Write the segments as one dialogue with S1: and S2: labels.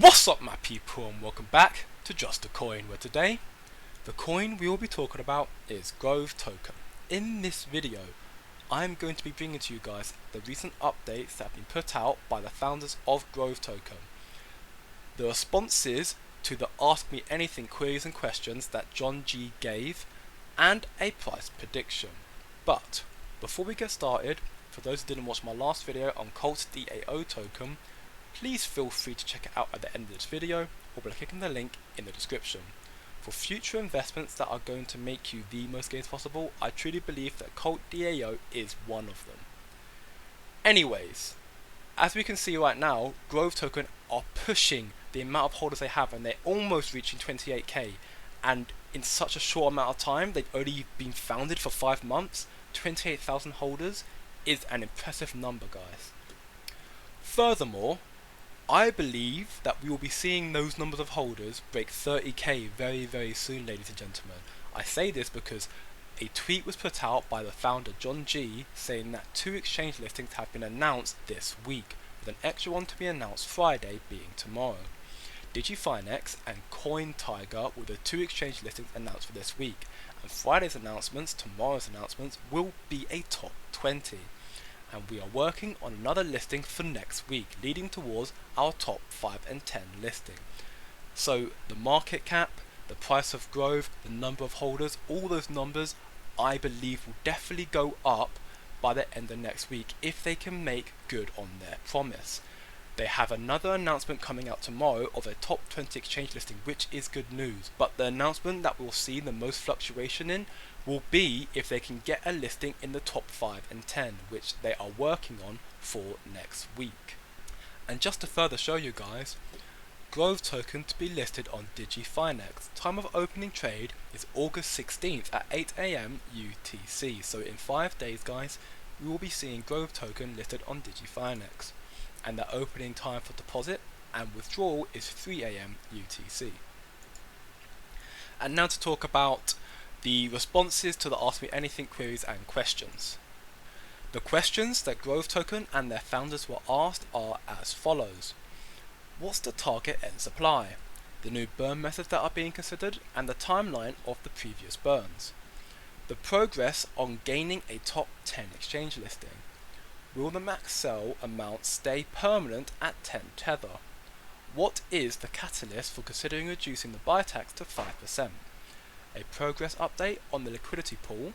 S1: What's up my people, and welcome back to Just a Coin, where today the coin we will be talking about is Grove Token. In this video I'm going to be bringing to you guys the recent updates that have been put out by the founders of Grove Token, the responses to the Ask Me Anything queries and questions that John G gave, and a price prediction. But before we get started, for those who didn't watch my last video on Cult DAO token, please feel free to check it out at the end of this video or by clicking the link in the description. For future investments that are going to make you the most gains possible, I truly believe that Cult DAO is one of them. Anyways, as we can see right now, Grove Token are pushing the amount of holders they have, and they're almost reaching 28k, and in such a short amount of time, they've only been founded for 5 months. 28,000 holders is an impressive number, guys. Furthermore, I believe that we will be seeing those numbers of holders break 30k very soon, ladies and gentlemen. I say this because a tweet was put out by the founder John G saying that 2 exchange listings have been announced this week, with an extra one to be announced Friday being tomorrow. DigiFinex and CoinTiger were the 2 exchange listings announced for this week, and Friday's announcements, tomorrow's announcements, will be a top 20. And we are working on another listing for next week, leading towards our top 5 and 10 listing. So the market cap, the price of Grove, the number of holders, all those numbers I believe will definitely go up by the end of next week if they can make good on their promise. They have another announcement coming out tomorrow of a top 20 exchange listing, which is good news, but the announcement that we'll see the most fluctuation in will be if they can get a listing in the top 5 and 10, which they are working on for next week. And just to further show you guys, Grove Token to be listed on DigiFinex. Time of opening trade is August 16th at 8 AM UTC, so in 5 days guys, we will be seeing Grove Token listed on DigiFinex. And the opening time for deposit and withdrawal is 3 AM UTC. And now to talk about the responses to the Ask Me Anything queries and questions. The questions that Grove Token and their founders were asked are as follows. What's the target end supply? The new burn methods that are being considered, and the timeline of the previous burns. The progress on gaining a top 10 exchange listing. Will the max sell amount stay permanent at 10 Tether? What is the catalyst for considering reducing the buy tax to 5%? A progress update on the liquidity pool,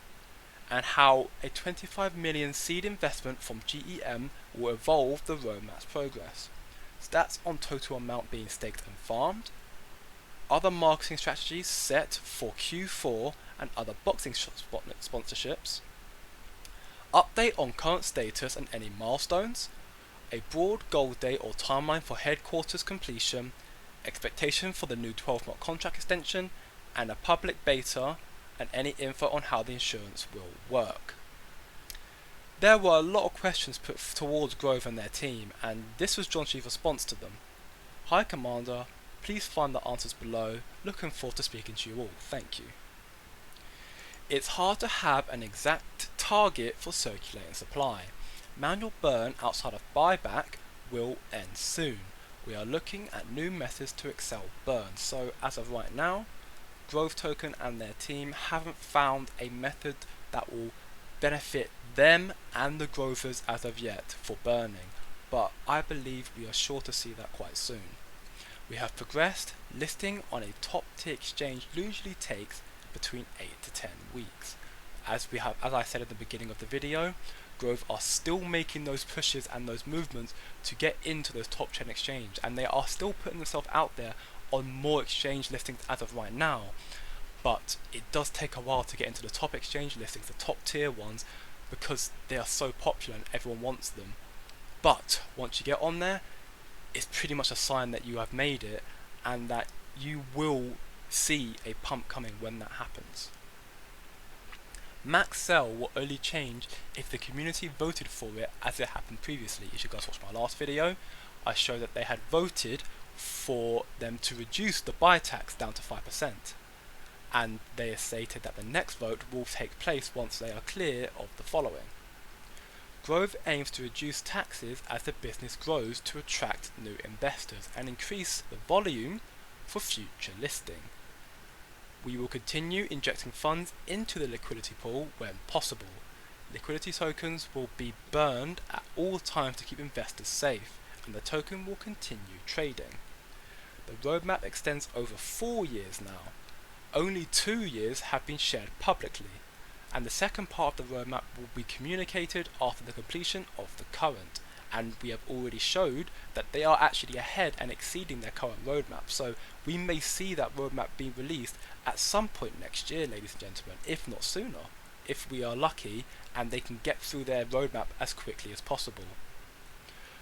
S1: and how a 25 million seed investment from GEM will evolve the roadmap's progress. Stats on total amount being staked and farmed. Other marketing strategies set for Q4 and other boxing sponsorships. Update on current status and any milestones, a broad goal date or timeline for headquarters completion, expectation for the new 12-month contract extension, and a public beta, and any info on how the insurance will work. There were a lot of questions put towards Grove and their team, and this was John G's response to them. Hi Commander, please find the answers below. Looking forward to speaking to you all. Thank you. It's hard to have an exact target for circulating supply. Manual burn outside of buyback will end soon. We are looking at new methods to excel burn, so as of right now, Grove Token and their team haven't found a method that will benefit them and the Grovers as of yet for burning, but I believe we are sure to see that quite soon. We have progressed. Listing on a top tier exchange usually takes between 8 to 10 weeks. As I said at the beginning of the video, Grove are still making those pushes and those movements to get into those top 10 exchange, and they are still putting themselves out there on more exchange listings as of right now, but it does take a while to get into the top exchange listings, the top tier ones, because they are so popular and everyone wants them. But once you get on there, it's pretty much a sign that you have made it and that you will see a pump coming when that happens. Max sell will only change if the community voted for it, as it happened previously. If you guys watched my last video, I showed that they had voted for them to reduce the buy tax down to 5%, and they stated that the next vote will take place once they are clear of the following. Grove aims to reduce taxes as the business grows to attract new investors and increase the volume for future listing. We will continue injecting funds into the liquidity pool when possible. Liquidity tokens will be burned at all times to keep investors safe, and the token will continue trading. The roadmap extends over 4 years now. Only 2 years have been shared publicly, and the second part of the roadmap will be communicated after the completion of the current, and we have already showed that they are actually ahead and exceeding their current roadmap, so we may see that roadmap being released at some point next year, ladies and gentlemen, if not sooner, if we are lucky and they can get through their roadmap as quickly as possible.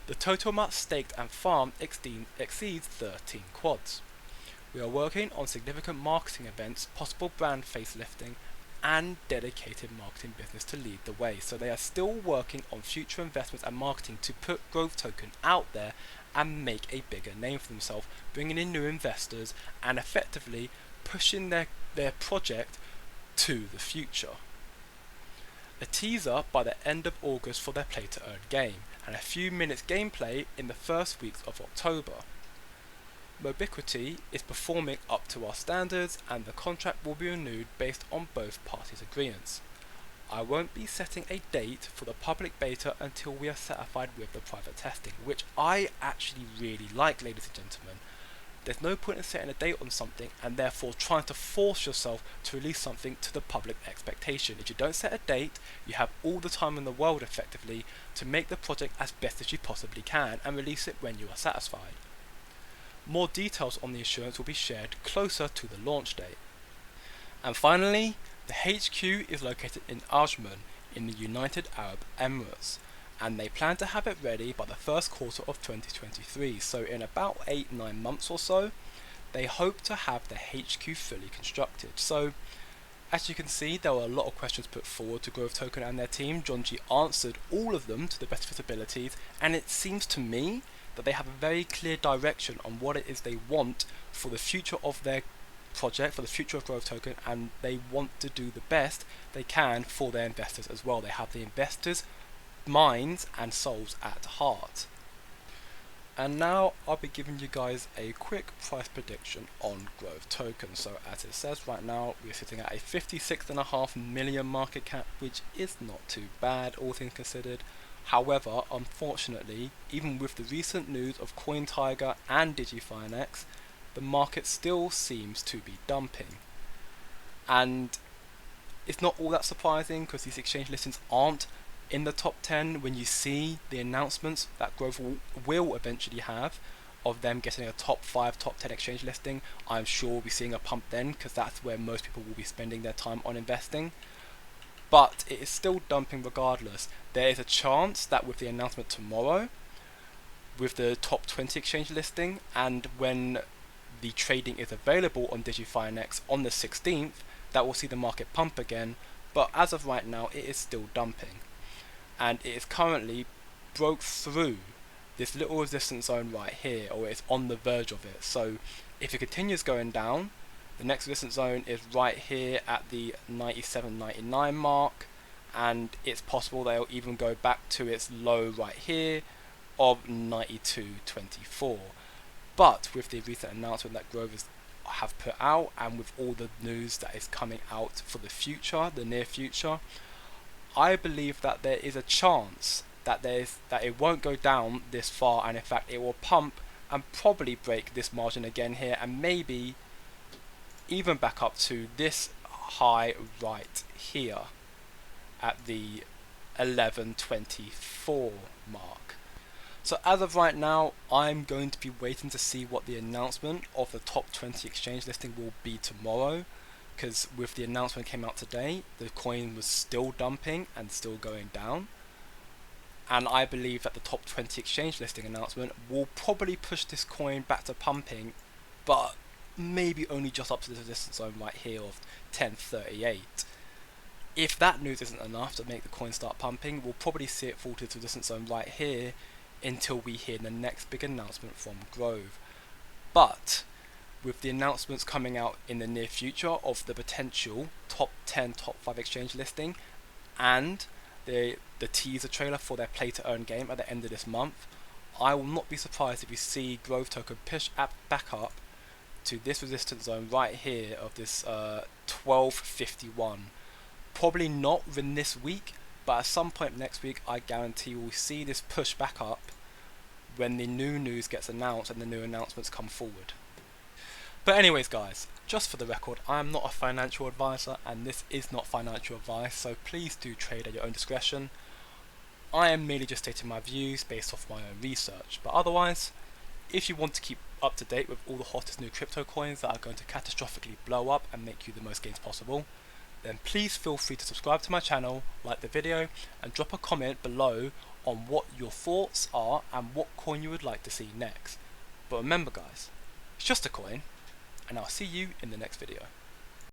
S1: The total amount staked and farmed exceeds 13 quads. We are working on significant marketing events, possible brand facelifting, and dedicated marketing business to lead the way. So they are still working on future investments and marketing to put Grove Token out there and make a bigger name for themselves, bringing in new investors and effectively pushing their project to the future. A teaser by the end of August for their play to earn game, and a few minutes gameplay in the first weeks of October. Mobiquity is performing up to our standards, and the contract will be renewed based on both parties' agreements. I won't be setting a date for the public beta until we are satisfied with the private testing, which I actually really like, ladies and gentlemen. There's no point in setting a date on something and therefore trying to force yourself to release something to the public expectation. If you don't set a date, you have all the time in the world effectively to make the project as best as you possibly can and release it when you are satisfied. More details on the assurance will be shared closer to the launch date. And finally, the HQ is located in Ajman in the United Arab Emirates, and they plan to have it ready by the first quarter of 2023, so in about 8-9 months or so, they hope to have the HQ fully constructed. So, as you can see, there were a lot of questions put forward to Grove Token and their team. John G answered all of them to the best of his abilities, and it seems to me that they have a very clear direction on what it is they want for the future of their project, for the future of Grove Token, and they want to do the best they can for their investors as well. They have the investors' minds and souls at heart. And now I'll be giving you guys a quick price prediction on Grove Token. So as it says right now, we're sitting at a 56.5 million market cap, which is not too bad, all things considered. However, unfortunately, even with the recent news of CoinTiger and DigiFinex, the market still seems to be dumping. And it's not all that surprising because these exchange listings aren't in the top 10 when you see the announcements that Grove will eventually have of them getting a top 5, top 10 exchange listing. I'm sure we'll be seeing a pump then because that's where most people will be spending their time on investing. But it is still dumping regardless. There is a chance that with the announcement tomorrow, with the top 20 exchange listing, and when the trading is available on DigiFinex on the 16th, that will see the market pump again. But as of right now, it is still dumping. And it is currently broke through this little resistance zone right here, or it's on the verge of it. So if it continues going down, the next resistance zone is right here at the 97.99 mark, and it's possible they'll even go back to its low right here of 92.24. But with the recent announcement that Grove have put out, and with all the news that is coming out for the future, the near future, I believe that there is a chance that it won't go down this far, and in fact it will pump and probably break this margin again here, and maybe even back up to this high right here at the 11.24 mark. So as of right now, I'm going to be waiting to see what the announcement of the top 20 exchange listing will be tomorrow, because with the announcement came out today, the coin was still dumping and still going down, and I believe that the top 20 exchange listing announcement will probably push this coin back to pumping, but maybe only just up to the resistance zone right here of 10.38. If that news isn't enough to make the coin start pumping, we'll probably see it fall to the resistance zone right here until we hear the next big announcement from Grove. But with the announcements coming out in the near future of the potential top 10, top 5 exchange listing, and the teaser trailer for their play to earn game at the end of this month. I will not be surprised if you see Grove Token push back up to this resistance zone right here of this 1251. Probably not within this week, but at some point next week I guarantee we'll see this push back up when the new news gets announced and the new announcements come forward. But anyways guys, just for the record, I am not a financial advisor and this is not financial advice, so please do trade at your own discretion. I am merely just stating my views based off my own research, but otherwise, if you want to keep up to date with all the hottest new crypto coins that are going to catastrophically blow up and make you the most gains possible, then please feel free to subscribe to my channel, like the video, and drop a comment below on what your thoughts are and what coin you would like to see next. But remember guys, it's just a coin, and I'll see you in the next video.